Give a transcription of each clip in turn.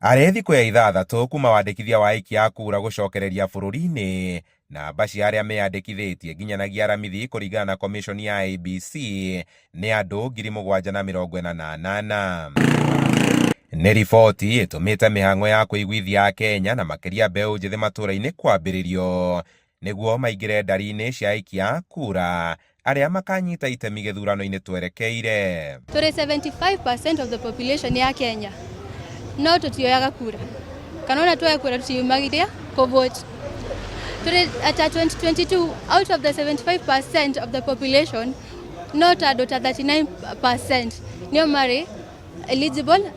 Arĩ thikũ ya ithathatũ kuma wandĩkithia wa aikia a kura gũcokereria bũrũri-inĩ, namba cia arĩa meyandĩkithĩtie nginyanagia aramithi kũringana na komishoni ya IEBC nĩ andũ 748. Nĩ riboti ĩtũmĩte mĩhang'o ya kũiguithia Akenya na makĩria mbeũ njĩthĩ matũũra-inĩ kwambĩrĩrio nĩguo maingĩre ndari-inĩ cia aikia a kura arĩa makanyita itemi gĩthurano-inĩ twerekeire. Tũrĩ 75% of the population ya Kenya no tutioyaga kura kana ona tuoya kura tutiumagithia ku vote. Tũrĩ at 2022 out of the 75% of the population no tandũ ta 39% nĩo marĩ eligible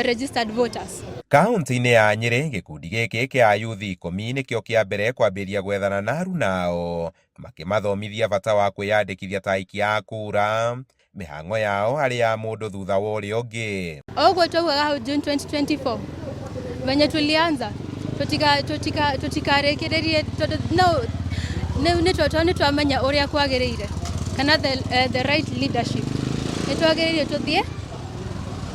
registered voters. Kaunti-inĩ ya Nyĩrĩ, gĩkundi gĩkĩ kĩa yuthi 10 nĩkĩo kĩa mbere kwambĩrĩria gwethana na aruna ao makĩmathomithia bata wa kwĩyandĩkithia ta aikia a kura, mĩhang'o yao arĩ ya mũndũ thutha wa ũrĩa ũngĩ. Oguo twaugaga hau June 2024 venye tulianza tutikarekererie nĩ twamenya ũrĩa kwagĩrĩire kana the right leadership nĩ twagĩrĩire tũthiĩ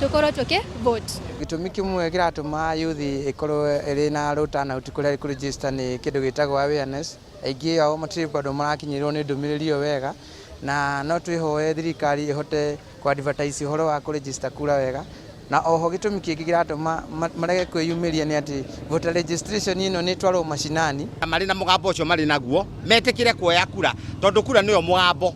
tukorwo tuki vote. Gĩtũmi kĩmwe kĩratũma yuthi ĩkorwo ĩrĩ na turnout kũrĩa kũregister nĩ kĩndũ gĩtagwo awareness. Aingĩ ao matirĩ bado marakinyĩrwo nĩ ndũmĩrĩri ĩyo wega, na no twĩhoe thirikari ĩhote kũ-advertise ũhoro wa kũregister kura wega. Na oho gĩtũmi kĩngĩ kĩratũma marege kwĩyumĩria nĩ atĩ voter registration ĩno nĩ twarwo mashinani. Marĩ na mũgambo ũcio marĩ naguo metĩkĩre kuoya kura tondũ kura nĩyo mũgambo.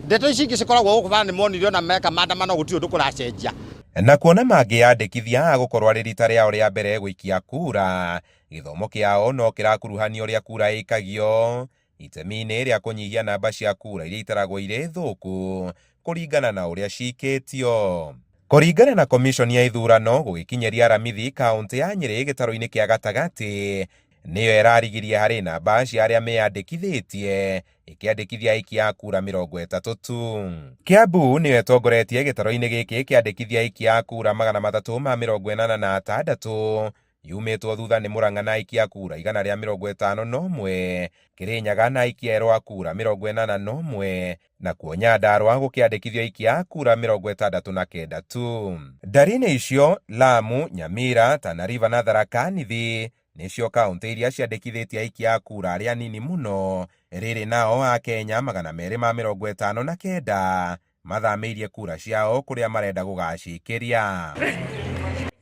Ndeto ici ingĩ cikoragwo gũkũ bana nĩ monirio na meka maandamano gũtirĩ ũndũ kũracenjia. Na kuona mangĩyandĩkithia gũkorwo arĩ rita rĩao rĩa mbere gũikia kura, gĩthomo kĩao no kĩrakuruhania ũrĩa kura ĩikagio, itemi-inĩ rĩa kũnyihia namba cia kura iria itaragwo irĩ thũku kũringana na ũrĩa ciikĩtio. Kũringana na komishoni ya ithurano, gũgĩkinyeria aramithi kaunti ya Nyĩrĩ gĩtarũ-inĩ kĩa gatagatĩ nĩyo ĩrarigirie harĩ namba cia arĩa meyandĩkithĩtie ĩkĩandĩkithia aikia a kura 30 tu. Kiambu nĩyo ĩtongoretie gĩtarũ-inĩ gĩkĩ kĩandĩkithia aikia a kura 386, yumĩtwo thutha nĩ Mũrang'a na aikia a kura 151, Kĩrĩnyaga na aikia erũ a kura 81, nakuo Nyandarua gũkĩandĩkithio aikia a kura 69 tu. Ndari-inĩ icio Lamu, Nyamira, Tana River na Tharaka Nithi nĩcio kaunti iria ciandĩkithĩtie aikia a kura arĩa anini mũno, rĩrĩ nao Akenya 259 mathamĩirie kura ciao kũrĩa marenda gũgacikĩria.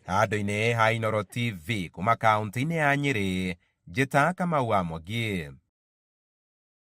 Handũ-inĩ ha Inooro TV kuma kaunti-inĩ ya Nyĩrĩ, njĩta Kamau wa Mwangi.